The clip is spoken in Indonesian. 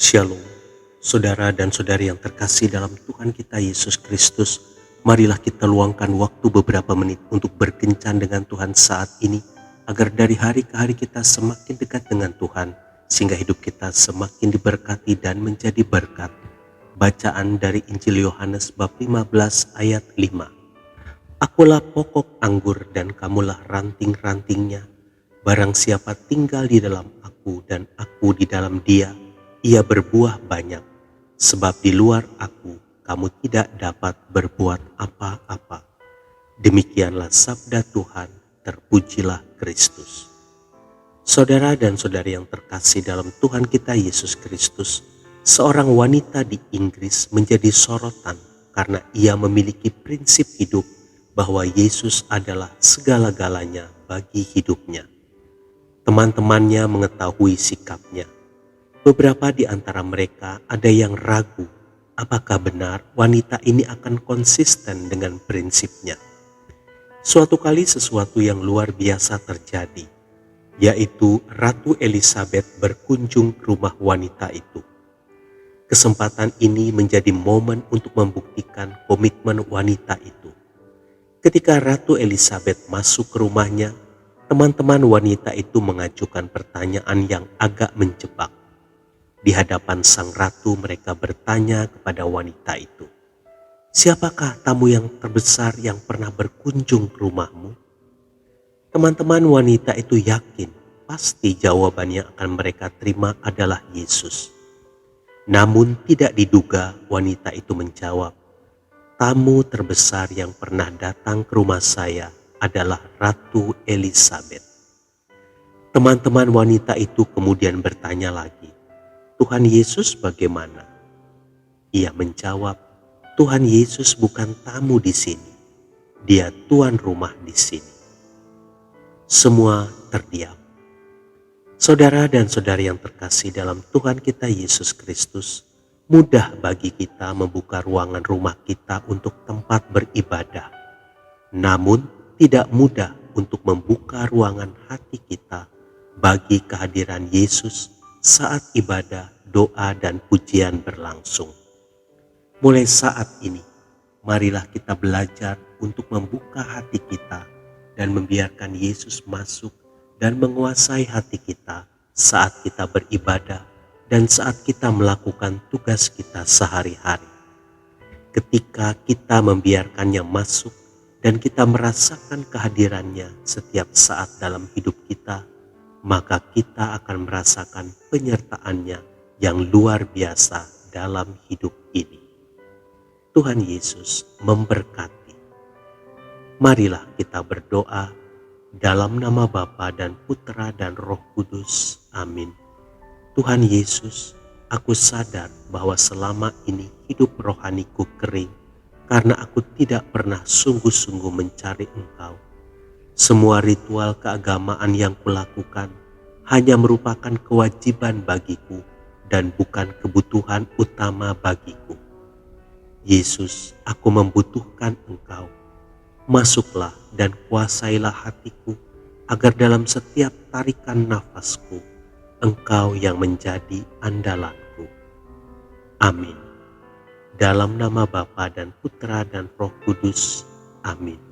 Shalom, saudara dan saudari yang terkasih dalam Tuhan kita Yesus Kristus. Marilah kita luangkan waktu beberapa menit untuk berkencan dengan Tuhan saat ini, agar dari hari ke hari kita semakin dekat dengan Tuhan, sehingga hidup kita semakin diberkati dan menjadi berkat. Bacaan dari Injil Yohanes bab 15 ayat 5. Akulah pokok anggur dan kamulah ranting-rantingnya. Barang siapa tinggal di dalam aku dan aku di dalam dia, ia berbuah banyak, sebab di luar aku kamu tidak dapat berbuat apa-apa. Demikianlah sabda Tuhan, terpujilah Kristus. Saudara dan saudari yang terkasih dalam Tuhan kita Yesus Kristus, seorang wanita di Inggris menjadi sorotan karena ia memiliki prinsip hidup bahwa Yesus adalah segala-galanya bagi hidupnya. Teman-temannya mengetahui sikapnya. Beberapa di antara mereka ada yang ragu apakah benar wanita ini akan konsisten dengan prinsipnya. Suatu kali sesuatu yang luar biasa terjadi, yaitu Ratu Elizabeth berkunjung ke rumah wanita itu. Kesempatan ini menjadi momen untuk membuktikan komitmen wanita itu. Ketika Ratu Elizabeth masuk ke rumahnya, teman-teman wanita itu mengajukan pertanyaan yang agak menjebak. Di hadapan sang ratu mereka bertanya kepada wanita itu, "Siapakah tamu yang terbesar yang pernah berkunjung ke rumahmu?" Teman-teman wanita itu yakin pasti jawaban yang akan mereka terima adalah Yesus. Namun tidak diduga wanita itu menjawab, "Tamu terbesar yang pernah datang ke rumah saya adalah Ratu Elizabeth." Teman-teman wanita itu kemudian bertanya lagi, "Tuhan Yesus bagaimana?" Ia menjawab, "Tuhan Yesus bukan tamu di sini. Dia tuan rumah di sini." Semua terdiam. Saudara dan saudari yang terkasih dalam Tuhan kita Yesus Kristus, mudah bagi kita membuka ruangan rumah kita untuk tempat beribadah. Namun tidak mudah untuk membuka ruangan hati kita bagi kehadiran Yesus saat ibadah, doa, dan pujian berlangsung. Mulai saat ini, marilah kita belajar untuk membuka hati kita dan membiarkan Yesus masuk dan menguasai hati kita saat kita beribadah dan saat kita melakukan tugas kita sehari-hari. Ketika kita membiarkannya masuk dan kita merasakan kehadirannya setiap saat dalam hidup kita, maka kita akan merasakan penyertaannya yang luar biasa dalam hidup ini. Tuhan Yesus memberkati. Marilah kita berdoa dalam nama Bapa dan Putra dan Roh Kudus. Amin. Tuhan Yesus, aku sadar bahwa selama ini hidup rohaniku kering karena aku tidak pernah sungguh-sungguh mencari Engkau. Semua ritual keagamaan yang kulakukan hanya merupakan kewajiban bagiku dan bukan kebutuhan utama bagiku. Yesus, aku membutuhkan Engkau. Masuklah dan kuasailah hatiku, agar dalam setiap tarikan nafasku, Engkau yang menjadi andalanku. Amin. Dalam nama Bapa dan Putra dan Roh Kudus. Amin.